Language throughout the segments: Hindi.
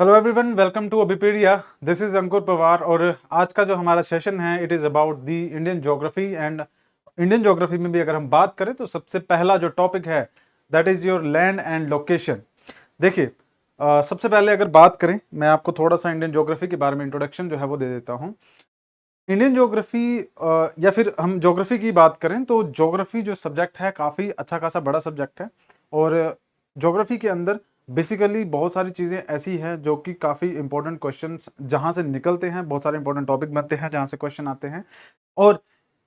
Hello everyone, welcome to Abhipedia. This is Ankur Pawar और आज का जो हमारा सेशन है it is about the Indian geography. And Indian geography में भी अगर हम बात करें तो सबसे पहला जो टॉपिक है that is your land and location. देखिए, सबसे पहले अगर बात करें, मैं आपको थोड़ा सा इंडियन ज्योग्राफी के बारे में इंट्रोडक्शन जो है वो दे देता हूँ। इंडियन ज्योग्राफी या फिर हम ज्योग्राफी की बात करें तो ज्योग्राफी जो सब्जेक्ट है काफ़ी अच्छा खासा बड़ा सब्जेक्ट है। और ज्योग्राफी के अंदर बेसिकली बहुत सारी चीज़ें ऐसी हैं जो कि काफ़ी इंपॉर्टेंट क्वेश्चंस जहाँ से निकलते हैं, बहुत सारे इंपॉर्टेंट टॉपिक बनते हैं जहाँ से क्वेश्चन आते हैं। और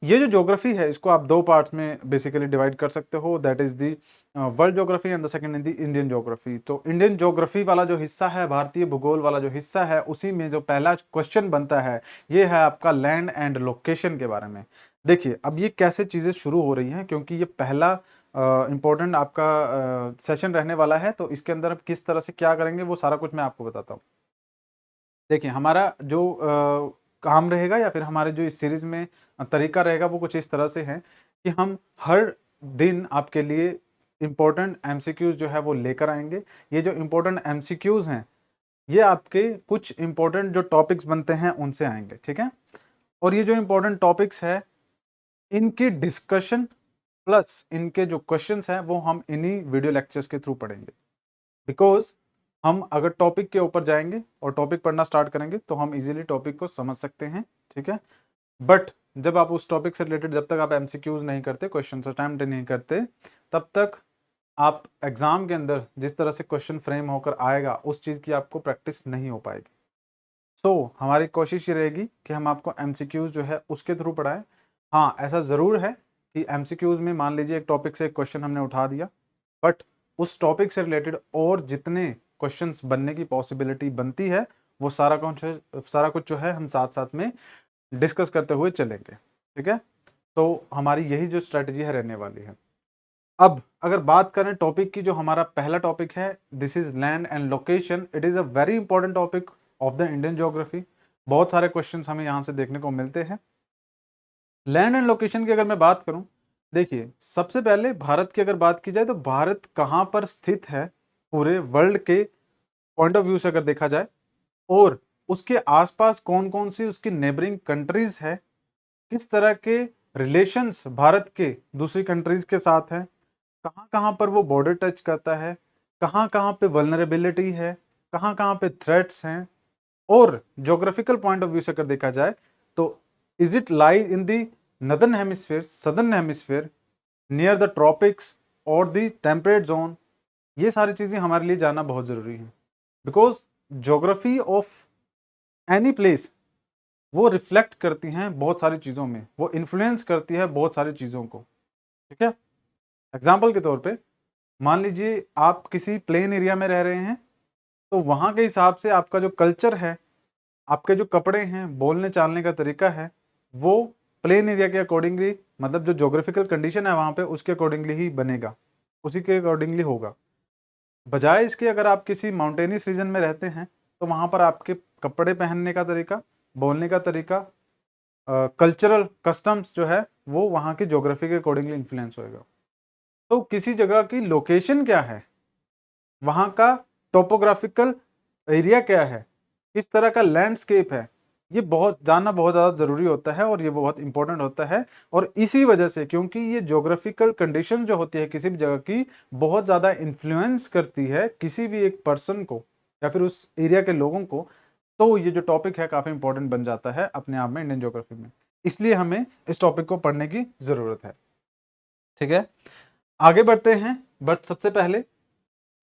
ये जो ज्योग्राफी है इसको आप दो पार्ट्स में बेसिकली डिवाइड कर सकते हो, that is the world geography and the second in the Indian geography. तो इंडियन ज्योग्राफी वाला जो हिस्सा है, भारतीय भूगोल वाला जो हिस्सा है, उसी में जो पहला क्वेश्चन बनता है ये है आपका लैंड एंड लोकेशन के बारे में। देखिए, अब ये कैसे चीज़ें शुरू हो रही हैं, क्योंकि ये पहला इंपॉर्टेंट आपका सेशन रहने वाला है, तो इसके अंदर हम किस तरह से क्या करेंगे वो सारा कुछ मैं आपको बताता हूँ। देखिए, हमारा जो काम रहेगा या फिर हमारे जो इस सीरीज में तरीका रहेगा वो कुछ इस तरह से है कि हम हर दिन आपके लिए इम्पोर्टेंट एमसीक्यूज जो है वो लेकर आएंगे। ये जो इम्पोर्टेंट एमसीक्यूज हैं ये आपके कुछ इम्पोर्टेंट जो टॉपिक्स बनते हैं उनसे आएंगे, ठीक है। और ये जो इम्पोर्टेंट टॉपिक्स है इनकी डिस्कशन प्लस इनके जो क्वेश्चंस हैं वो हम इन्हीं वीडियो लेक्चर्स के थ्रू पढ़ेंगे। बिकॉज हम अगर टॉपिक के ऊपर जाएंगे और टॉपिक पढ़ना स्टार्ट करेंगे तो हम इजीली टॉपिक को समझ सकते हैं, ठीक है। बट जब आप उस टॉपिक से रिलेटेड जब तक आप एमसीक्यूज नहीं करते, क्वेश्चन अटेम्प्ट नहीं करते, तब तक आप एग्जाम के अंदर जिस तरह से क्वेश्चन फ्रेम होकर आएगा उस चीज़ की आपको प्रैक्टिस नहीं हो पाएगी। हमारी कोशिश ये रहेगी कि हम आपको एमसीक्यूज जो है उसके थ्रू पढ़ाएं। हाँ, ऐसा ज़रूर है कि एमसीक्यूज में मान लीजिए एक टॉपिक से एक क्वेश्चन हमने उठा दिया, बट उस टॉपिक से रिलेटेड और जितने क्वेश्चंस बनने की पॉसिबिलिटी बनती है वो सारा कुछ जो है हम साथ साथ में डिस्कस करते हुए चलेंगे, ठीक है। तो हमारी यही जो स्ट्रेटजी है रहने वाली है। अब अगर बात करें टॉपिक की, जो हमारा पहला टॉपिक है this is land and location. It is a very important topic of the Indian geography. बहुत सारे क्वेश्चंस हमें यहाँ से देखने को मिलते हैं। लैंड एंड लोकेशन की अगर मैं बात करूं, देखिए सबसे पहले भारत की अगर बात की जाए तो भारत कहाँ पर स्थित है पूरे वर्ल्ड के पॉइंट ऑफ व्यू से अगर देखा जाए, और उसके आसपास कौन कौन सी उसकी नेबरिंग कंट्रीज है, किस तरह के रिलेशंस भारत के दूसरी कंट्रीज के साथ हैं, कहाँ कहाँ पर वो बॉर्डर टच करता है, कहाँ कहाँ पे वल्नरेबिलिटी है, कहाँ कहाँ पे थ्रेट्स हैं। और ज्योग्राफिकल पॉइंट ऑफ व्यू से अगर देखा जाए तो is it lie in the northern hemisphere, southern hemisphere, near the tropics और द टेम्परेट जोन। ये सारी चीजें हमारे लिए जानना बहुत जरूरी है, because geography of any place वो रिफ्लेक्ट करती हैं बहुत सारी चीजों में, वो इन्फ्लुएंस करती है बहुत सारी चीजों को, ठीक है। एग्जाम्पल के तौर पे मान लीजिए आप किसी प्लेन एरिया में रह रहे हैं, तो वहां के हिसाब से आपका जो कल्चर है, आपके जो कपड़े हैं, बोलने चालने का तरीका है, वो प्लेन एरिया के अकॉर्डिंगली, मतलब जो ज्योग्राफिकल कंडीशन है वहां पे उसके अकॉर्डिंगली ही बनेगा, उसी के अकॉर्डिंगली होगा। बजाय इसके अगर आप किसी माउंटेनियस रीजन में रहते हैं तो वहां पर आपके कपड़े पहनने का तरीका, बोलने का तरीका, कल्चरल कस्टम्स जो है वो वहां की ज्योग्राफी के अकॉर्डिंगली इन्फ्लुएंस होएगा। तो किसी जगह की लोकेशन क्या है, वहां का टोपोग्राफिकल एरिया क्या है, किस तरह का लैंडस्केप है, ये बहुत जानना बहुत ज़्यादा ज़रूरी होता है और ये बहुत इंपॉर्टेंट होता है। और इसी वजह से, क्योंकि ये ज्योग्राफिकल कंडीशन जो होती है किसी भी जगह की, बहुत ज़्यादा इन्फ्लुएंस करती है किसी भी एक पर्सन को या फिर उस एरिया के लोगों को, तो ये जो टॉपिक है काफ़ी इंपॉर्टेंट बन जाता है अपने आप में इंडियन ज्योग्राफी में। इसलिए हमें इस टॉपिक को पढ़ने की ज़रूरत है, ठीक है। आगे बढ़ते हैं, बट सबसे पहले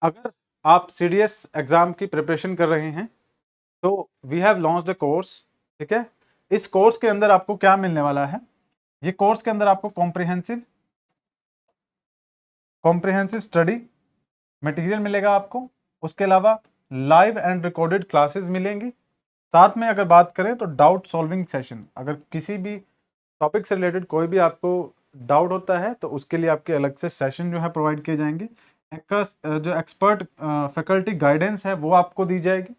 अगर आप सीडीएस एग्जाम की प्रिपरेशन कर रहे हैं तो we have launched a course, ठीक है। इस कोर्स के अंदर आपको क्या मिलने वाला है, ये कोर्स के अंदर आपको कॉम्प्रिहेंसिव कॉम्प्रिहेंसिव स्टडी मटेरियल मिलेगा आपको। उसके अलावा लाइव एंड रिकॉर्डेड क्लासेस मिलेंगी। साथ में अगर बात करें तो डाउट सॉल्विंग सेशन, अगर किसी भी टॉपिक से रिलेटेड कोई भी आपको डाउट होता है तो उसके लिए आपके अलग से सेशन जो है प्रोवाइड किए जाएंगे। जो एक्सपर्ट फैकल्टी गाइडेंस है वो आपको दी जाएगी,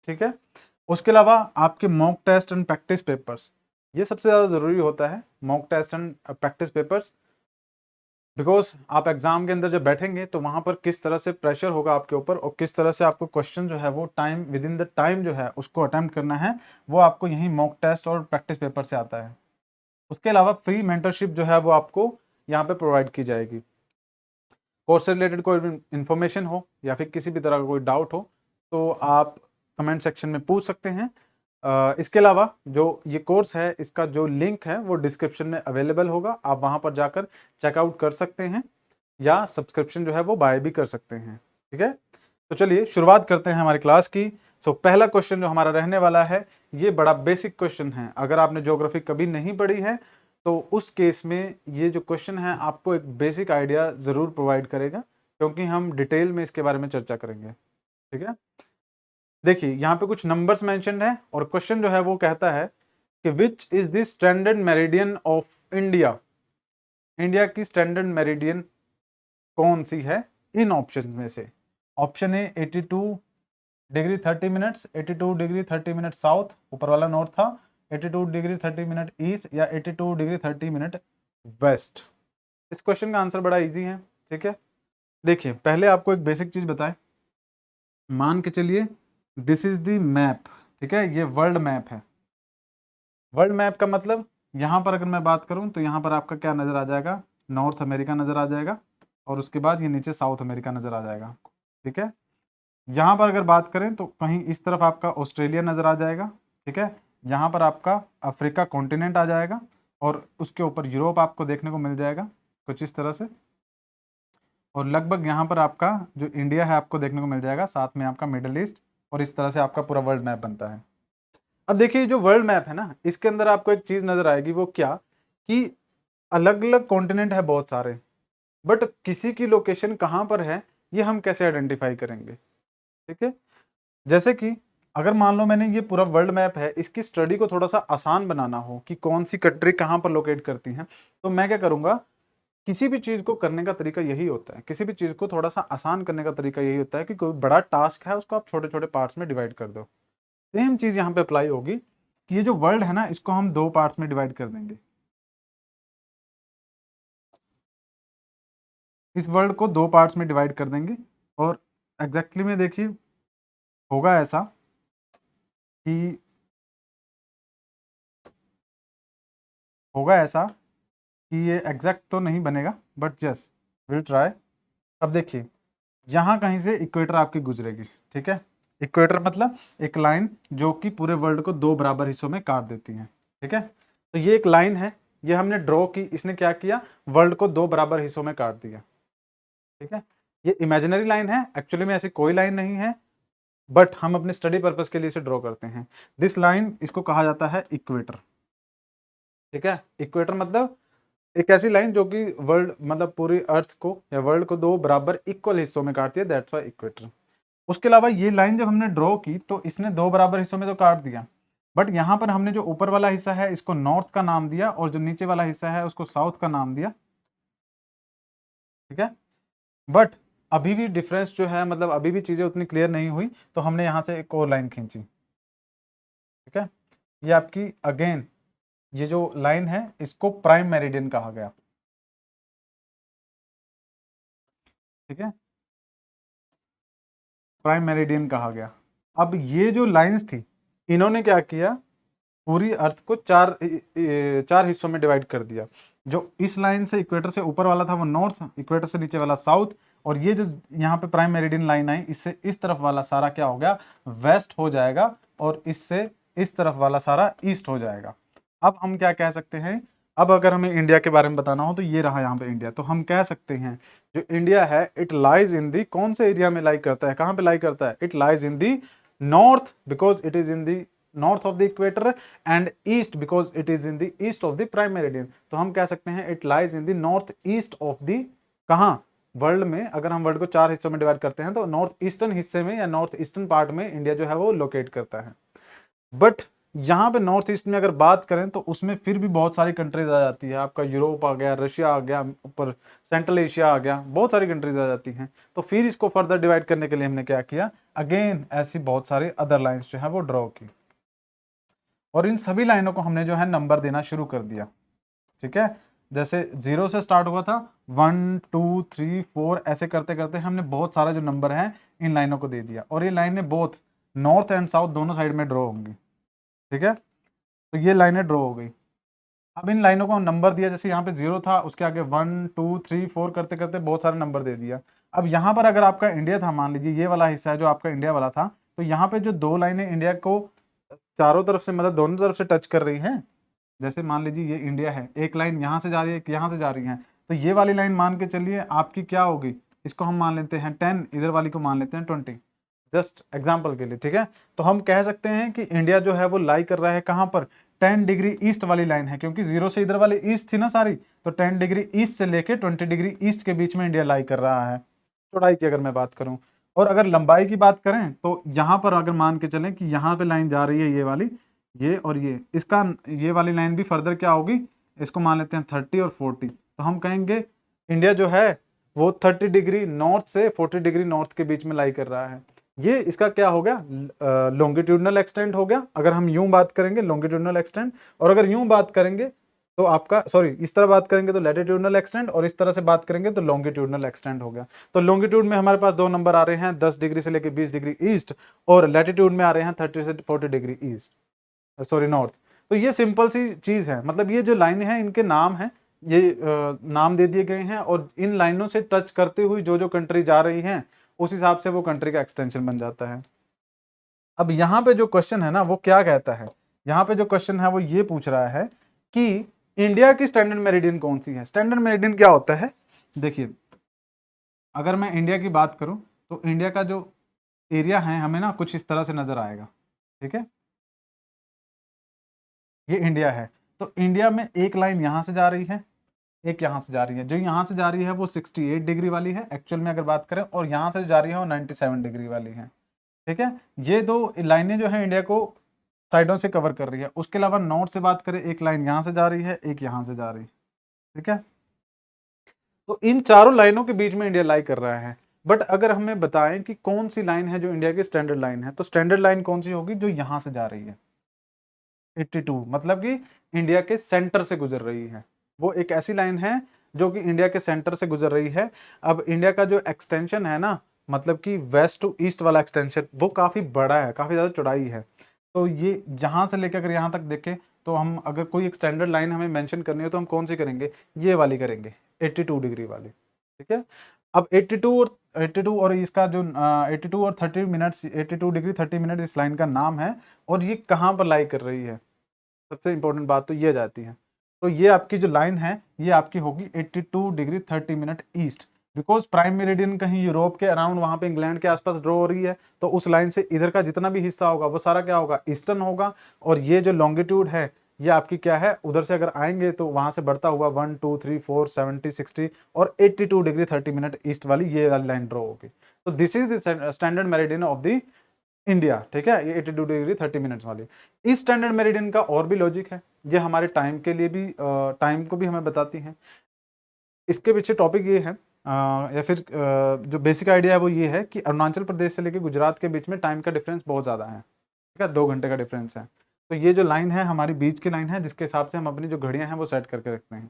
ठीक है। उसके अलावा आपके mock test and practice papers, ये सबसे ज़्यादा ज़रूरी होता है, mock test and practice papers. Because आप एग्जाम के अंदर जब बैठेंगे तो वहां पर किस तरह से प्रेशर होगा आपके ऊपर और किस तरह से आपको क्वेश्चन जो है वो time with in the time जो है उसको अटेम्प्ट करना है, वो आपको यही मॉक टेस्ट और प्रैक्टिस पेपर से आता है। उसके अलावा फ्री मेंटरशिप जो है वो आपको यहाँ पे प्रोवाइड की जाएगी। कोर्स से रिलेटेड कोई इन्फॉर्मेशन हो या फिर किसी भी तरह का कोई डाउट हो तो आप कमेंट सेक्शन में पूछ सकते हैं। इसके अलावा जो ये कोर्स है इसका जो लिंक है वो डिस्क्रिप्शन में अवेलेबल होगा, आप वहां पर जाकर चेकआउट कर सकते हैं या सब्सक्रिप्शन जो है वो बाय भी कर सकते हैं। ठीक है, तो चलिए शुरुआत करते हैं हमारी क्लास की। पहला क्वेश्चन जो हमारा रहने वाला है ये बड़ा बेसिक क्वेश्चन है। अगर आपने ज्योग्राफी कभी नहीं पढ़ी है तो उस केस में ये जो क्वेश्चन है आपको एक बेसिक आइडिया जरूर प्रोवाइड करेगा, क्योंकि हम डिटेल में इसके बारे में चर्चा करेंगे। ठीक है, देखिए यहाँ पे कुछ नंबर्स मेंशन्ड है और क्वेश्चन जो है वो कहता है कि which is the standard meridian of India. India की स्टैंडर्ड मेरिडियन कौन सी है इन ऑप्शन में से? Option A 82 degree 30 minutes, 82 degree 30 minute south, ऊपर वाला नॉर्थ था, 82 डिग्री 30 मिनट ईस्ट या 82 डिग्री 30 मिनट वेस्ट। इस क्वेश्चन का आंसर बड़ा इजी है। ठीक है, देखिए पहले आपको एक बेसिक चीज बताएं, मान के चलिए दिस इज द मैप। ठीक है, ये वर्ल्ड मैप है। वर्ल्ड मैप का मतलब यहाँ पर अगर मैं बात करूँ तो यहाँ पर आपका क्या नजर आ जाएगा, नॉर्थ अमेरिका नजर आ जाएगा और उसके बाद ये नीचे साउथ अमेरिका नजर आ जाएगा। ठीक है, यहाँ पर अगर बात करें तो कहीं इस तरफ आपका ऑस्ट्रेलिया नजर आ जाएगा। ठीक है, यहाँ पर आपका अफ्रीका कॉन्टिनेंट आ जाएगा और उसके ऊपर यूरोप आपको देखने को मिल जाएगा कुछ इस तरह से, और लगभग यहाँ पर आपका जो इंडिया है आपको देखने को मिल जाएगा, साथ में आपका मिडल ईस्ट, और इस तरह से आपका पूरा वर्ल्ड मैप बनता है। अब देखिए जो वर्ल्ड मैप है ना, इसके अंदर आपको एक चीज नजर आएगी, वो क्या कि अलग अलग कॉन्टिनेंट है बहुत सारे, बट किसी की लोकेशन कहाँ पर है ये हम कैसे आइडेंटिफाई करेंगे? ठीक है, जैसे कि अगर मान लो मैंने ये पूरा वर्ल्ड मैप है, इसकी स्टडी को थोड़ा सा आसान बनाना हो कि कौन सी कंट्री कहाँ पर लोकेट करती हैं, तो मैं क्या करूंगा, किसी भी चीज को करने का तरीका यही होता है, किसी भी चीज को थोड़ा सा आसान करने का तरीका यही होता है कि कोई बड़ा टास्क है उसको आप छोटे छोटे पार्ट्स में डिवाइड कर दो। सेम चीज यहाँ पे अप्लाई होगी कि ये जो वर्ल्ड है ना इसको हम दो पार्ट्स में डिवाइड कर देंगे। इस वर्ल्ड को दो पार्ट्स में डिवाइड कर देंगे और एग्जैक्टली में देखिए होगा ऐसा कि ये एग्जैक्ट तो नहीं बनेगा बट जस्ट विल ट्राई। अब देखिए यहाँ कहीं से इक्वेटर आपकी गुजरेगी। ठीक है, इक्वेटर मतलब एक लाइन जो कि पूरे वर्ल्ड को दो बराबर हिस्सों में काट देती है। ठीक है, तो ये एक लाइन है, ये हमने ड्रॉ की, इसने क्या किया, वर्ल्ड को दो बराबर हिस्सों में काट दिया। ठीक है, ये इमेजिनरी लाइन है, एक्चुअली में ऐसी कोई लाइन नहीं है, बट हम अपने स्टडी पर्पस के लिए इसे ड्रॉ करते हैं। दिस लाइन, इसको कहा जाता है इक्वेटर। ठीक है, इक्वेटर मतलब एक ऐसी लाइन जो कि वर्ल्ड मतलब पूरी अर्थ को या वर्ल्ड को दो बराबर इक्वल हिस्सों में काटती है, दैट्स व्हाई इक्वेटर। उसके अलावा ये लाइन जब हमने ड्रॉ की तो इसने दो बराबर हिस्सों में तो काट दिया, बट यहाँ पर हमने जो ऊपर वाला हिस्सा है इसको नॉर्थ का नाम दिया और जो नीचे वाला हिस्सा है उसको साउथ का नाम दिया। ठीक है, बट अभी भी डिफरेंस जो है, मतलब अभी भी चीजें उतनी क्लियर नहीं हुई, तो हमने यहाँ से एक और लाइन खींची। ठीक है, ये आपकी अगेन ये जो लाइन है इसको प्राइम मेरिडियन कहा गया। ठीक है, प्राइम मेरिडियन कहा गया। अब ये जो लाइंस थी इन्होंने क्या किया, पूरी अर्थ को चार हिस्सों में डिवाइड कर दिया। जो इस लाइन से इक्वेटर से ऊपर वाला था वो नॉर्थ, इक्वेटर से नीचे वाला साउथ, और ये जो यहाँ पे प्राइम मेरिडियन लाइन आई इससे इस तरफ वाला सारा क्या हो गया, वेस्ट हो जाएगा, और इससे इस तरफ वाला सारा ईस्ट हो जाएगा। अब हम क्या कह सकते हैं, अब अगर हमें इंडिया के बारे में बताना हो तो ये रहा यहाँ पे इंडिया, तो हम कह सकते हैं जो इंडिया है इट लाइज इन दी, कौन से एरिया में लाई करता है, कहाँ पे लाई करता है, it lies in the north because it is in the north of the equator, and east because it is in the east of the prime meridian. तो हम कह सकते हैं it lies in the north east of the, कहाँ, वर्ल्ड में। अगर हम वर्ल्ड को चार हिस्सों में डिवाइड करते हैं तो नॉर्थ ईस्टर्न हिस्से में या नॉर्थ ईस्टर्न पार्ट में इंडिया जो है वो लोकेट करता है। बट यहाँ पे नॉर्थ ईस्ट में अगर बात करें तो उसमें फिर भी बहुत सारी कंट्रीज आ जाती है, आपका यूरोप आ गया, रशिया आ गया, ऊपर सेंट्रल एशिया आ गया, बहुत सारी कंट्रीज आ जाती हैं। तो फिर इसको फर्दर डिवाइड करने के लिए हमने क्या किया, अगेन ऐसी बहुत सारी अदर लाइंस जो है वो ड्रॉ की, और इन सभी लाइनों को हमने जो है नंबर देना शुरू कर दिया। ठीक है, जैसे 0 से स्टार्ट हुआ था, 1 2 3 4 ऐसे करते करते हमने बहुत सारा जो नंबर है इन लाइनों को दे दिया, और ये लाइनें बोथ नॉर्थ एंड साउथ दोनों साइड में ड्रॉ होंगी, ठीक है। तो ये लाइनें ड्रॉ हो गई। अब इन लाइनों को नंबर दिया, जैसे यहाँ पे 0 था, उसके आगे 1 2 3 4 करते करते बहुत सारे नंबर दे दिया। अब यहाँ पर अगर आपका इंडिया था, मान लीजिए ये वाला हिस्सा है जो आपका इंडिया वाला था, तो यहाँ पे जो दो लाइनें इंडिया को चारों तरफ से, मतलब दोनों तरफ से टच कर रही हैं, जैसे मान लीजिए ये इंडिया है, एक लाइन यहाँ से जा रही है, एक यहाँ से जा रही है, तो ये वाली लाइन मान के चलिए आपकी क्या होगी, इसको हम मान लेते हैं 10, इधर वाली को मान लेते हैं 20, जस्ट एग्जाम्पल के लिए, ठीक है। तो हम कह सकते हैं कि इंडिया जो है वो लाई कर रहा है कहाँ पर, 10 डिग्री ईस्ट वाली लाइन है, क्योंकि 0 से इधर वाली ईस्ट थी ना सारी, तो 10 डिग्री ईस्ट से लेके 20 डिग्री ईस्ट के बीच में इंडिया लाई कर रहा है, चौड़ाई की अगर मैं बात करूं। और अगर लंबाई की बात करें तो यहाँ पर अगर मान के चलें कि यहाँ पे लाइन जा रही है ये वाली, ये और ये, इसका ये वाली लाइन भी फर्दर क्या होगी, इसको मान लेते हैं 30 और 40, तो हम कहेंगे इंडिया जो है वो 30 डिग्री नॉर्थ से 40 डिग्री नॉर्थ के बीच में लाई कर रहा है। ये इसका क्या हो गया, लॉन्गिट्यूडनल एक्सटेंट हो गया, अगर हम यूं बात करेंगे लॉन्गिट्यूडनल एक्सटेंट, और अगर यूं बात करेंगे तो आपका, सॉरी, इस तरह बात करेंगे तो लैटिट्यूडनल एक्सटेंट, और इस तरह से बात करेंगे तो लॉन्गिट्यूडनल एक्सटेंट हो गया। तो लॉन्गिट्यूड में हमारे पास दो नंबर आ रहे हैं, 10 डिग्री से लेकर 20 डिग्री ईस्ट, और लैटिट्यूड में आ रहे हैं 30 से 40 डिग्री ईस्ट, सॉरी नॉर्थ। तो ये सिंपल सी चीज है, मतलब ये जो लाइन है इनके नाम है, ये नाम दे दिए गए हैं, और इन लाइनों से टच करते हुए जो जो कंट्री जा रही हैं उस हिसाब से वो कंट्री का एक्सटेंशन बन जाता है। अब यहाँ पे जो क्वेश्चन है ना वो क्या कहता है, यहाँ पे जो क्वेश्चन है वो ये पूछ रहा है कि इंडिया की स्टैंडर्ड मेरिडियन कौन सी है। स्टैंडर्ड मेरिडियन क्या होता है, देखिए अगर मैं इंडिया की बात करूं तो इंडिया का जो एरिया है हमें ना कुछ इस तरह से नजर आएगा, ठीक है, ये इंडिया है। तो इंडिया में एक लाइन यहाँ से जा रही है, एक यहाँ से जा रही है, जो यहाँ से जा रही है वो 68 डिग्री वाली है एक्चुअल में अगर बात करें, और यहाँ से जा रही है वो 97 डिग्री वाली है, ठीक है। ये दो लाइनें जो है इंडिया को साइडों से कवर कर रही है। उसके अलावा नॉर्थ से बात करें, एक लाइन यहाँ से जा रही है, एक यहाँ से जा रही है, ठीक है। तो इन चारों लाइनों के बीच में इंडिया लाई कर रहा है। बट अगर हमें बताएं कि कौन सी लाइन है जो इंडिया की स्टैंडर्ड लाइन है, तो स्टैंडर्ड लाइन कौन सी होगी, जो यहाँ से जा रही है 82, मतलब कि इंडिया के सेंटर से गुजर रही है। वो एक ऐसी लाइन है जो कि इंडिया के सेंटर से गुजर रही है। अब इंडिया का जो एक्सटेंशन है ना, मतलब कि वेस्ट टू ईस्ट वाला एक्सटेंशन, वो काफी बड़ा है, काफी ज्यादा चौड़ाई है। तो ये यहाँ से लेकर अगर यहाँ तक देखें तो हम अगर कोई एक स्टैंडर्ड लाइन हमें मेंशन करनी हो तो हम कौन सी करेंगे, ये वाली करेंगे, 82 डिग्री वाली, ठीक है। अब 82 और इसका जो 82 और 30 मिनट्स, 82 डिग्री 30 मिनट इस लाइन का नाम है, और ये कहाँ पर लाई कर रही है, सबसे इंपॉर्टेंट बात तो ये जाती है। तो ये आपकी जो लाइन है ये आपकी होगी 82 degree 30 minute east, because prime meridian कहीं यूरोप के अराउंड, वहां पे इंग्लैंड के आसपास ड्रॉ हो रही है, तो उस लाइन से इधर का जितना भी हिस्सा होगा वो सारा क्या होगा, ईस्टर्न होगा। और ये जो लॉन्गिट्यूड है ये आपकी क्या है, उधर से अगर आएंगे तो वहां से बढ़ता हुआ 1 2 3 4 70 60 और 82 डिग्री 30 मिनट ईस्ट वाली ये वाली लाइन ड्रॉ होगी। तो this is the standard meridian of the India, ठीक है, ये 82 डिग्री 30 मिनट्स वाली। इस स्टैंडर्ड मेरिडियन का और भी लॉजिक है, ये हमारे टाइम के लिए भी, टाइम को भी हमें बताती है। इसके पीछे टॉपिक ये है, या फिर जो बेसिक आइडिया है वो ये है कि अरुणाचल प्रदेश से लेकर गुजरात के बीच में टाइम का डिफरेंस बहुत ज़्यादा है, ठीक है, 2 घंटे का डिफरेंस है। तो ये जो लाइन है हमारी बीच की लाइन है, जिसके हिसाब से हम अपनी जो घड़ियां हैं वो सेट करके रखते हैं।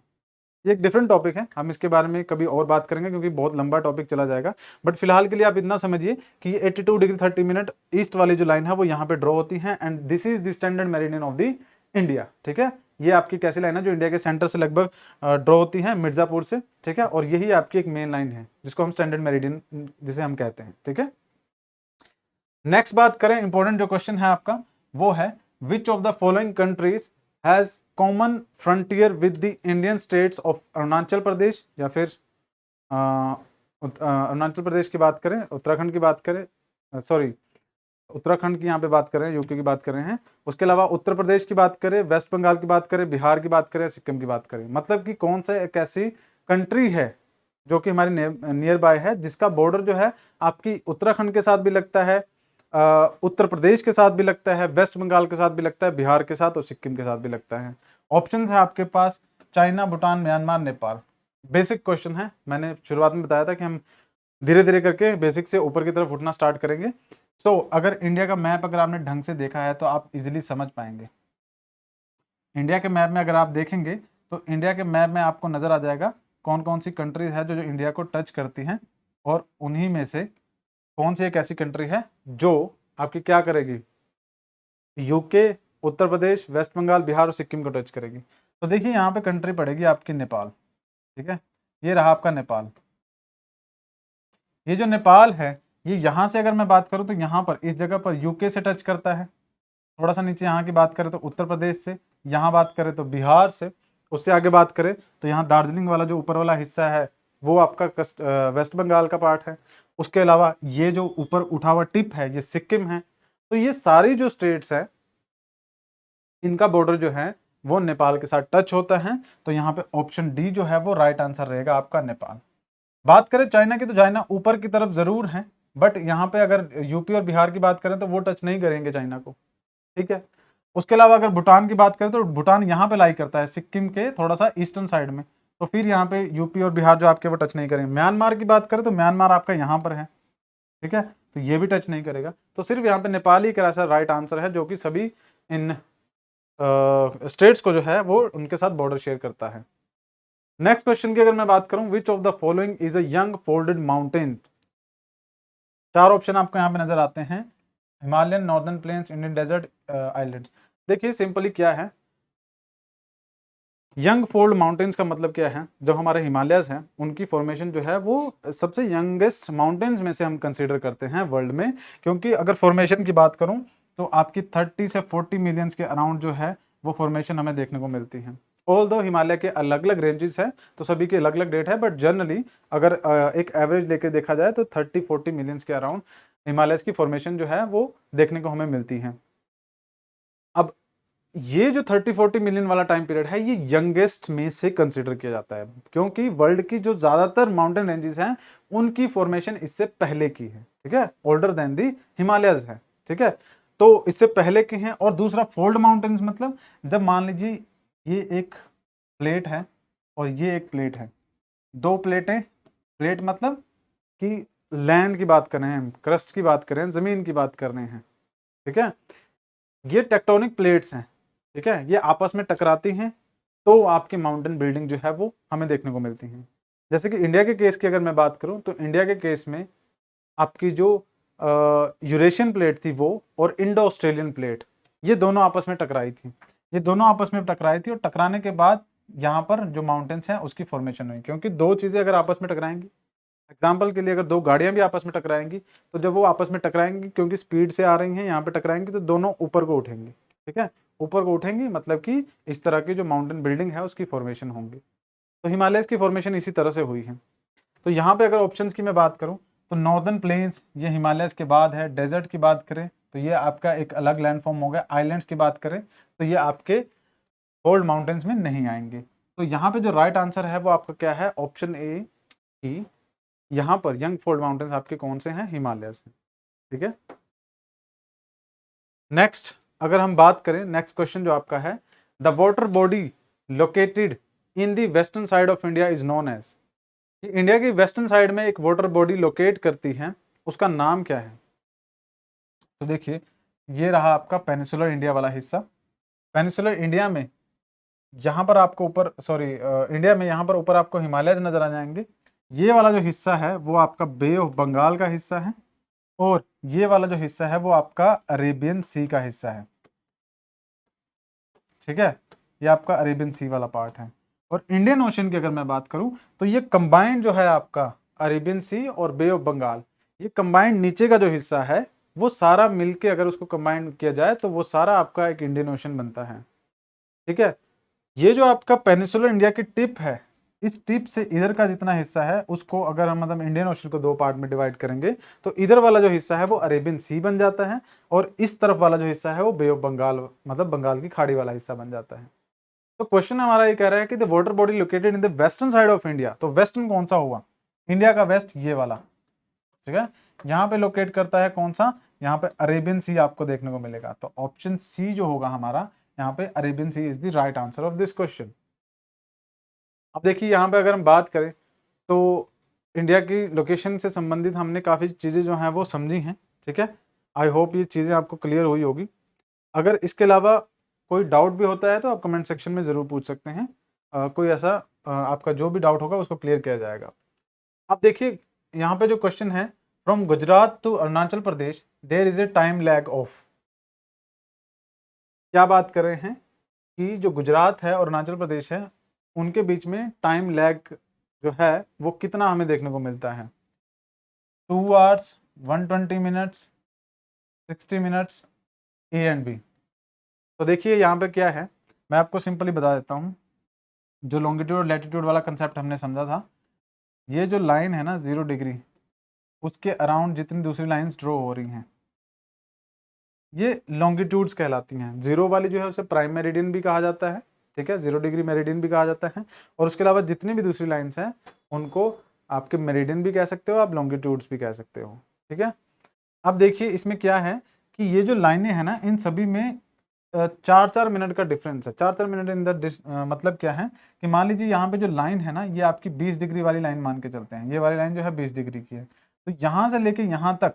ये एक डिफरेंट टॉपिक है, हम इसके बारे में कभी और बात करेंगे क्योंकि बहुत लंबा टॉपिक चला जाएगा। बट फिलहाल के लिए आप इतना समझिए कि ये 82 डिग्री 30 मिनट ईस्ट वाली जो लाइन है वो यहाँ पे ड्रॉ होती है, and this is the standard meridian of the India, ठीक है। ये आपकी कैसी लाइन है जो इंडिया के सेंटर से लगभग ड्रॉ होती है, मिर्जापुर से, ठीक है, और यही आपकी एक मेन लाइन है जिसको हम स्टैंडर्ड मेरिडियन जिसे हम कहते हैं, ठीक है। नेक्स्ट बात करें, इंपॉर्टेंट जो क्वेश्चन है आपका वो है, which of the following countries has common frontier with the Indian states of Arunachal Pradesh, या फिर अरुणाचल प्रदेश की बात करें, उत्तराखंड की बात करें, सॉरी उत्तराखंड की यहाँ पे बात करें, यूपी की बात कर रहे हैं, उसके अलावा उत्तर प्रदेश की बात करें, वेस्ट बंगाल की बात करें, बिहार की बात करें, सिक्किम की बात करें, मतलब कि कौन सा एक ऐसी कंट्री है जो कि हमारे नियर बाय है, जिसका बॉर्डर जो है आपकी उत्तराखंड के साथ भी लगता है, उत्तर प्रदेश के साथ भी लगता है, वेस्ट बंगाल के साथ भी लगता है, बिहार के साथ और सिक्किम के साथ भी लगता है। ऑप्शन है आपके पास China, Bhutan, Myanmar, Nepal. Basic question है, मैंने शुरुआत में बताया था कि हम धीरे धीरे करके बेसिक से ऊपर की तरफ उठना स्टार्ट करेंगे। सो अगर इंडिया का मैप अगर आपने ढंग से देखा है तो आप इजीली समझ पाएंगे। इंडिया के मैप में अगर आप देखेंगे तो इंडिया के मैप में आपको नज़र आ जाएगा कौन कौन सी कंट्रीज है जो इंडिया को टच करती हैं, और उन्हीं में से कौन सी एक ऐसी कंट्री है जो आपकी क्या करेगी, यूके, उत्तर प्रदेश, वेस्ट बंगाल, बिहार और सिक्किम को टच करेगी। तो देखिए यहाँ पे कंट्री पड़ेगी आपकी नेपाल। ठीक है, ये रहा आपका नेपाल। ये जो नेपाल है, ये यहाँ से अगर मैं बात करूँ तो यहाँ पर इस जगह पर यूके से टच करता है। थोड़ा सा नीचे यहाँ की बात करें तो उत्तर प्रदेश से, यहाँ बात करें तो बिहार से, उससे आगे बात करें तो यहाँ दार्जिलिंग वाला जो ऊपर वाला हिस्सा है वो आपका वेस्ट बंगाल का पार्ट है। उसके अलावा ये जो ऊपर उठा हुआ टिप है ये सिक्किम है। तो ये सारी जो स्टेट्स है इनका बॉर्डर जो है वो नेपाल के साथ टच होता है। तो यहाँ पे ऑप्शन डी जो है वो राइट आंसर रहेगा आपका नेपाल। बात करें चाइना की तो चाइना ऊपर की तरफ जरूर है, बट यहाँ पे अगर यूपी और बिहार की बात करें तो वो टच नहीं करेंगे चाइना को। ठीक है, उसके अलावा अगर भूटान की बात करें तो भूटान यहाँ पे लाई करता है सिक्किम के थोड़ा सा ईस्टर्न साइड में, तो फिर यहाँ पे यूपी और बिहार जो आपके वो टच नहीं करेंगे। म्यांमार की बात करें तो म्यांमार आपका यहाँ पर है। ठीक है, तो ये भी टच नहीं करेगा। तो सिर्फ यहाँ पे नेपाल ही का राइट आंसर है जो कि सभी इन स्टेट्स को जो है वो उनके साथ बॉर्डर शेयर करता है। नेक्स्ट क्वेश्चन की अगर मैं बात करूं, which of the following is a young folded mountain. चार ऑप्शन आपको यहाँ पे नजर आते हैं, Himalayan, northern plains, Indian desert, islands. देखिए सिंपली क्या है, यंग फोल्ड माउंटेन्स का मतलब क्या है, जो हमारे हिमालयस हैं उनकी फॉर्मेशन जो है वो सबसे यंगेस्ट माउंटेन्स में से हम कंसीडर करते हैं वर्ल्ड में। क्योंकि अगर फॉर्मेशन की बात करूं तो आपकी 30 से 40 मिलियंस के अराउंड जो है वो फॉर्मेशन हमें देखने को मिलती है। ऑल दो हिमालय के अलग अलग रेंजेस हैं तो सभी के अलग अलग डेट है, बट जनरली अगर एक एवरेज लेके देखा जाए तो 30-40 मिलियंस के अराउंड हिमालयस की फॉर्मेशन जो है वो देखने को हमें मिलती है। अब ये जो 30-40 मिलियन वाला टाइम पीरियड है ये यंगेस्ट में से कंसीडर किया जाता है, क्योंकि वर्ल्ड की जो ज्यादातर माउंटेन रेंजेस हैं उनकी फॉर्मेशन इससे पहले की है। ठीक है, ओल्डर देन दी हिमालयस है। ठीक है, तो इससे पहले के हैं। और दूसरा फोल्ड माउंटेन्स मतलब जब मान लीजिए ये एक प्लेट है और ये एक प्लेट है, दो प्लेटें, प्लेट मतलब कि लैंड की बात कर रहे हैं, क्रस्ट की बात कर रहे हैं, जमीन की बात कर रहे हैं। ठीक है, ये टेक्टोनिक प्लेट्स हैं। ठीक है, ये आपस में टकराती हैं तो आपकी माउंटेन बिल्डिंग जो है वो हमें देखने को मिलती है। जैसे कि इंडिया के केस की अगर मैं बात करूं तो इंडिया के केस में आपकी जो यूरेशियन प्लेट थी वो और इंडो ऑस्ट्रेलियन प्लेट, ये दोनों आपस में टकराई थी। ये दोनों आपस में टकराई थी और टकराने के बाद यहाँ पर जो माउंटेन्स हैं उसकी फॉर्मेशन हुई। क्योंकि दो चीज़ें अगर आपस में टकराएंगी, एग्जाम्पल के लिए अगर दो गाड़ियां भी आपस में टकराएंगी तो जब वो आपस में टकराएंगी क्योंकि स्पीड से आ रही हैं यहाँ पे टकराएंगी तो दोनों ऊपर को उठेंगी। ठीक है, ऊपर को उठेंगी मतलब कि इस तरह की जो माउंटेन बिल्डिंग है उसकी फॉर्मेशन होंगी। तो हिमालयस की फॉर्मेशन इसी तरह से हुई है। तो यहाँ पे अगर ऑप्शंस की मैं बात करूँ तो नॉर्दर्न प्लेन्स ये हिमालयस के बाद है। डेजर्ट की बात करें तो ये आपका एक अलग लैंडफॉर्म हो गया। आइलैंड्स की बात करें तो ये आपके ओल्ड माउंटेन्स में नहीं आएंगे। तो यहाँ पे जो राइट आंसर है वो आपका क्या है, ऑप्शन ए की यहाँ पर यंग फोल्ड माउंटेन्स आपके कौन से हैं, हिमालयस हैं। ठीक है, नेक्स्ट अगर हम बात करें, नेक्स्ट क्वेश्चन जो आपका है, the water body located in the western side of India is known as. India की वेस्टर्न साइड में एक वाटर बॉडी लोकेट करती है, उसका नाम क्या है। तो देखिए ये रहा आपका पेनिसुलर इंडिया वाला हिस्सा। पेनिसुलर इंडिया में यहाँ पर आपको ऊपर इंडिया में यहाँ पर ऊपर आपको हिमालय नजर आ जाएंगे। ये वाला जो हिस्सा है वो आपका बे ऑफ बंगाल का हिस्सा है और ये वाला जो हिस्सा है वो आपका अरेबियन सी का हिस्सा है। ठीक है, ये आपका अरेबियन सी वाला पार्ट है। और इंडियन ओशन की अगर मैं बात करूं तो ये कंबाइंड जो है आपका अरेबियन सी और बे ऑफ बंगाल, ये कंबाइंड नीचे का जो हिस्सा है वो सारा मिलके अगर उसको कंबाइन किया जाए तो वो सारा आपका एक इंडियन ओशन बनता है। ठीक है, ये जो आपका पेनिसुलर इंडिया की टिप है, इस टिप से इधर का जितना हिस्सा है उसको अगर हम मतलब इंडियन ओशन को दो पार्ट में डिवाइड करेंगे तो इधर वाला जो हिस्सा है वो अरेबियन सी बन जाता है और इस तरफ वाला जो हिस्सा है वो बे ऑफ बंगाल मतलब बंगाल की खाड़ी वाला हिस्सा बन जाता है। तो क्वेश्चन हमारा ये कह रहा है कि the water body located in the western side of India, तो वेस्टर्न कौन सा हुआ, इंडिया का वेस्ट ये वाला। ठीक है, यहाँ पे लोकेट करता है कौन सा, यहाँ पे अरेबियन सी आपको देखने को मिलेगा। तो ऑप्शन सी जो होगा हमारा यहाँ पे Arabian sea is the right answer of this question. अब देखिए यहाँ पे अगर हम बात करें तो इंडिया की लोकेशन से संबंधित हमने काफ़ी चीज़ें जो हैं वो समझी हैं। ठीक है, आई होप ये चीज़ें आपको क्लियर हुई होगी। अगर इसके अलावा कोई डाउट भी होता है तो आप कमेंट सेक्शन में ज़रूर पूछ सकते हैं। कोई ऐसा आपका जो भी डाउट होगा उसको क्लियर किया जाएगा। अब देखिए यहाँ पे जो क्वेश्चन है, from Gujarat to Arunachal Pradesh there is a time lag of, क्या बात कर रहे हैं कि जो गुजरात है और अरुणाचल प्रदेश है उनके बीच में टाइम लैग जो है वो कितना हमें देखने को मिलता है, 2 hours, 120 minutes, 60 minutes, A and B. तो देखिए यहाँ पे क्या है, मैं आपको सिंपली बता देता हूँ। जो लॉन्गिट्यूड और लैटिट्यूड वाला कंसेप्ट हमने समझा था, ये जो लाइन है ना 0 डिग्री, उसके अराउंड जितनी दूसरी लाइंस ड्रॉ हो रही हैं ये लॉन्गिट्यूड्स कहलाती हैं। 0 वाली जो है उसे प्राइम मेरिडियन भी कहा जाता है, ठीक है, 0 डिग्री मेरिडियन भी कहा जाता है। और उसके अलावा जितनी भी दूसरी लाइंस हैं उनको आपके मेरिडियन भी कह सकते हो, आप लॉन्गिट्यूड्स भी कह सकते हो, ठीक है। अब देखिए इसमें क्या है कि ये जो लाइनें हैं ना इन सभी में 4-4 मिनट का डिफरेंस है। 4-4 मिनट इन द मतलब क्या है कि मान लीजिए यहाँ पे जो लाइन है ना ये आपकी 20 डिग्री वाली लाइन मान के चलते हैं, ये वाली लाइन जो है 20 डिग्री की है। तो यहाँ से लेके यहाँ तक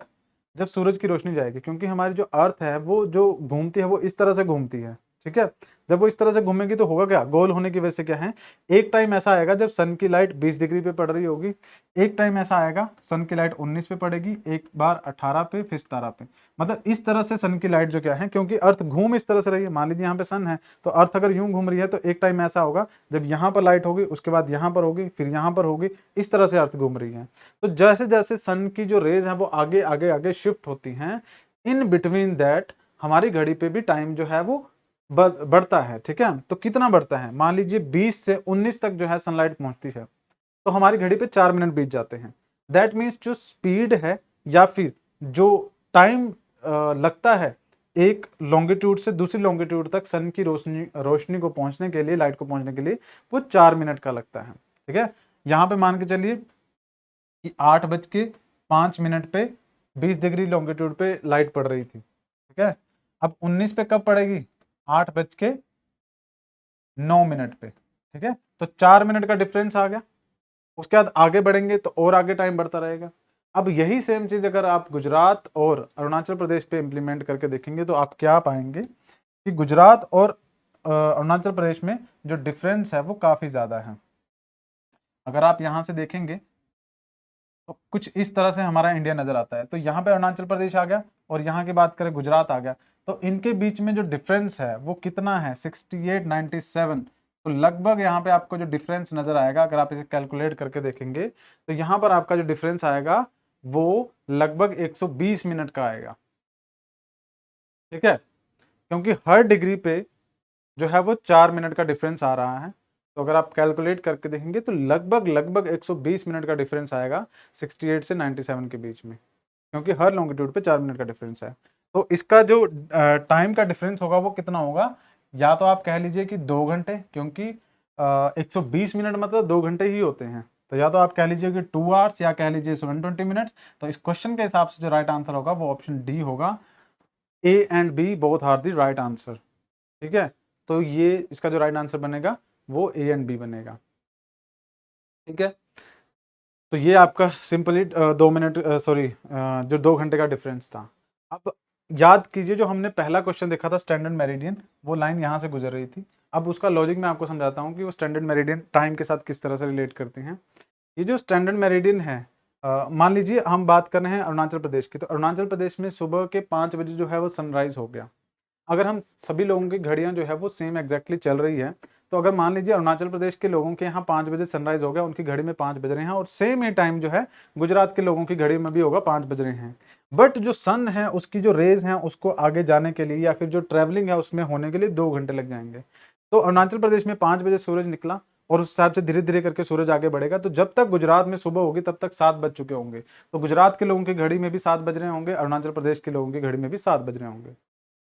जब सूरज की रोशनी जाएगी, क्योंकि हमारी जो अर्थ है वो जो घूमती है वो इस तरह से घूमती है, ठीक है। जब वो इस तरह से घूमेगी तो होगा क्या, गोल होने की वजह से क्या है, एक टाइम ऐसा आएगा जब सन की लाइट 20 डिग्री पे पड़ रही होगी, एक टाइम ऐसा आएगा सन की लाइट 19 पे पड़ेगी, एक बार 18 पे, फिर 17 पे। मतलब इस तरह से सन की लाइट जो क्या है, क्योंकि अर्थ घूम इस तरह से रही है, मान लीजिए यहाँ पे सन है तो अर्थ अगर यूं घूम रही है तो एक टाइम ऐसा होगा जब यहाँ पर लाइट होगी, उसके बाद यहाँ पर होगी, फिर यहाँ पर होगी, इस तरह से अर्थ घूम रही है। तो जैसे जैसे सन की जो रेज है वो आगे आगे आगे शिफ्ट होती हैं, इन बिटवीन दैट हमारी घड़ी पे भी टाइम जो है वो बढ़ता है, ठीक है। तो कितना बढ़ता है, मान लीजिए 20 से 19 तक जो है सनलाइट पहुंचती है तो हमारी घड़ी पे 4 मिनट बीत जाते हैं। दैट मीन्स जो स्पीड है या फिर जो टाइम लगता है एक लॉन्गिट्यूड से दूसरी लॉन्गिट्यूड तक सन की रोशनी रोशनी को पहुंचने के लिए, लाइट को पहुंचने के लिए, वो 4 मिनट का लगता है, ठीक है। यहाँ पे मान के चलिए कि 8:05 पे 20 डिग्री लॉन्गिट्यूड पे लाइट पड़ रही थी, ठीक है। अब 19 पे कब पड़ेगी, 8:09 पे, ठीक है। तो 4 मिनट का डिफरेंस आ गया। उसके बाद आगे बढ़ेंगे तो और आगे टाइम बढ़ता रहेगा। अब यही सेम चीज अगर आप गुजरात और अरुणाचल प्रदेश पे इम्प्लीमेंट करके देखेंगे तो आप क्या पाएंगे कि गुजरात और अरुणाचल प्रदेश में जो डिफरेंस है वो काफी ज्यादा है। अगर आप यहाँ से देखेंगे तो कुछ इस तरह से हमारा इंडिया नजर आता है। तो यहाँ पे अरुणाचल प्रदेश आ गया और यहाँ की बात करें गुजरात आ गया, तो इनके बीच में जो डिफरेंस है वो कितना है, 68-97। तो लगभग यहाँ पे आपको जो डिफरेंस नजर आएगा, अगर आप इसे कैलकुलेट करके देखेंगे तो यहाँ पर आपका जो डिफरेंस आएगा वो लगभग 120 मिनट का आएगा, ठीक है। क्योंकि हर डिग्री पे जो है वो 4 मिनट का डिफरेंस आ रहा है। तो अगर आप कैलकुलेट करके देखेंगे तो लगभग लगभग 120 मिनट का डिफरेंस आएगा 68 से 97 के बीच में, क्योंकि हर लॉन्गिट्यूड पे 4 मिनट का डिफरेंस है। तो इसका जो टाइम का डिफरेंस होगा वो कितना होगा, या तो आप कह लीजिए कि 2 घंटे, क्योंकि 120 मिनट मतलब 2 घंटे ही होते हैं। तो या तो आप कह लीजिए कि 2 आवर्स या कह लीजिए 120 मिनट्स। तो इस क्वेश्चन के हिसाब से जो राइट आंसर होगा वो ऑप्शन डी होगा, A and B both are the right answer, ठीक है। तो ये इसका जो राइट आंसर बनेगा वो ए एंड बी बनेगा, ठीक है। तो ये आपका सिंपली 2 मिनट सॉरी जो 2 घंटे का डिफरेंस था। अब याद कीजिए जो हमने पहला क्वेश्चन देखा था स्टैंडर्ड मेरिडियन, वो लाइन यहाँ से गुजर रही थी। अब उसका लॉजिक मैं आपको समझाता हूँ कि वो स्टैंडर्ड मेरिडियन टाइम के साथ किस तरह से रिलेट करते हैं। ये जो स्टैंडर्ड मेरिडियन है, मान लीजिए हम बात कर रहे हैं अरुणाचल प्रदेश की, तो अरुणाचल प्रदेश में सुबह के 5 बजे जो है वो सनराइज हो गया। अगर हम सभी लोगों की घड़ियां जो है वो सेम एग्जैक्टली चल रही है, तो अगर मान लीजिए अरुणाचल प्रदेश के लोगों के यहाँ 5 बजे सनराइज हो गया, उनकी घड़ी में 5 बज रहे हैं, और सेम ये टाइम जो है गुजरात के लोगों की घड़ी में भी होगा, 5 बज रहे हैं। बट जो सन है उसकी जो रेज है उसको आगे जाने के लिए या फिर जो ट्रेवलिंग है उसमें होने के लिए 2 घंटे लग जाएंगे। तो अरुणाचल प्रदेश में 5 बजे सूरज निकला और उस हिसाब से धीरे धीरे करके सूरज आगे बढ़ेगा, तो जब तक गुजरात में सुबह होगी तब तक 7 बज चुके होंगे। तो गुजरात के लोगों की घड़ी में भी 7 बज रहे होंगे, अरुणाचल प्रदेश के लोगों की घड़ी में भी 7 बज रहे होंगे।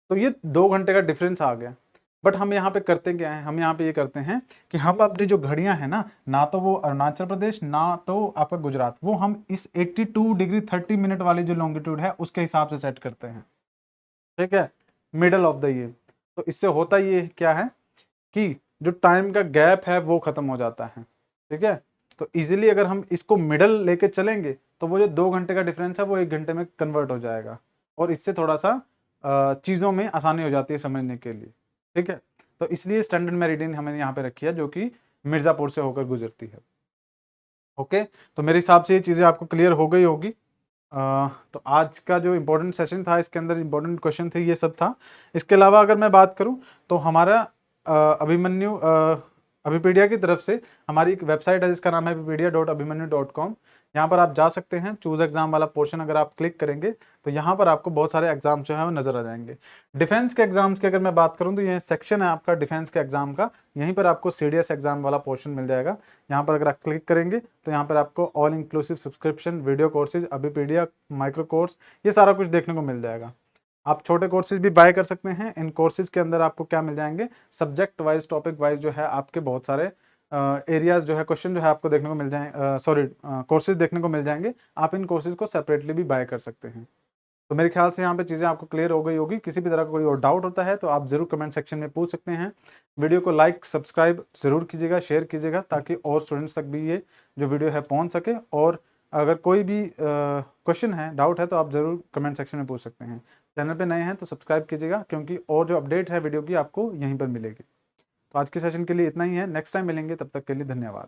तो ये 2 घंटे का डिफरेंस आ गया। बट हम यहाँ पे करते क्या है, हम यहाँ पे ये करते हैं कि हम अपनी जो घड़ियां हैं ना तो वो अरुणाचल प्रदेश ना तो आपका गुजरात, वो हम इस 82 डिग्री 30 मिनट वाली जो लॉन्गिट्यूड है उसके हिसाब से सेट करते हैं, ठीक है, मिडल ऑफ द ईयर। तो इससे होता ये क्या है कि जो टाइम का गैप है वो खत्म हो जाता है, ठीक है। तो इजीली अगर हम इसको मिडल लेके चलेंगे तो वो जो 2 घंटे का डिफरेंस है वो 1 घंटे में कन्वर्ट हो जाएगा, और इससे थोड़ा सा चीज़ों में आसानी हो जाती है समझने के लिए, ठीक है। तो इसलिए स्टैंडर्ड मेरिडियन हमने यहाँ पे रखी है, जो कि मिर्ज़ापुर से होकर गुजरती है। ओके, तो मेरे हिसाब से ये चीज़ें आपको क्लियर हो गई होगी। तो आज का जो इम्पोर्टेंट सेशन था, इसके अंदर इम्पोर्टेंट क्वेश्चन थे, ये सब था। इसके अलावा अगर मैं बात करूँ तो हमारा अभिमन्यु अभिपीडिया की तरफ से हमारी एक वेबसाइट है जिसका नाम है wikipedia.abhimanyu.com। यहाँ पर आप जा सकते हैं। चूज एग्जाम वाला पोर्शन अगर आप क्लिक करेंगे तो यहाँ पर आपको बहुत सारे एग्जाम जो है वो नजर आ जाएंगे। डिफेंस के एग्जाम्स की अगर मैं बात करूँ तो ये सेक्शन है आपका डिफेंस के एग्जाम का। यहीं पर आपको सीडीएस एग्जाम वाला पोर्शन मिल जाएगा। यहाँ पर अगर आप क्लिक करेंगे तो यहाँ पर आपको all inclusive subscription, video courses, Abhipedia, micro course, ये सारा कुछ देखने को मिल जाएगा। आप छोटे कोर्सेज भी बाय कर सकते हैं। इन कोर्सेज के अंदर आपको क्या मिल जाएंगे, सब्जेक्ट वाइज, टॉपिक वाइज जो है आपके बहुत सारे एरियाज जो है, क्वेश्चन जो है आपको देखने को मिल जाएंगे, सॉरी कोर्सेज देखने को मिल जाएंगे। आप इन कोर्सेज को सेपरेटली भी बाय कर सकते हैं। तो मेरे ख्याल से यहाँ पे चीज़ें आपको क्लियर हो गई होगी। किसी भी तरह का कोई और डाउट होता है तो आप ज़रूर कमेंट सेक्शन में पूछ सकते हैं। वीडियो को लाइक, सब्सक्राइब ज़रूर कीजिएगा, शेयर कीजिएगा, ताकि और स्टूडेंट्स तक भी ये जो वीडियो है पहुँच सके। और अगर कोई भी क्वेश्चन है, डाउट है, तो आप ज़रूर कमेंट सेक्शन में पूछ सकते हैं। चैनल पे नए हैं तो सब्सक्राइब कीजिएगा, क्योंकि और जो अपडेट है वीडियो की आपको यहीं पर मिलेगी। तो आज के सेशन के लिए इतना ही है। नेक्स्ट टाइम मिलेंगे, तब तक के लिए धन्यवाद।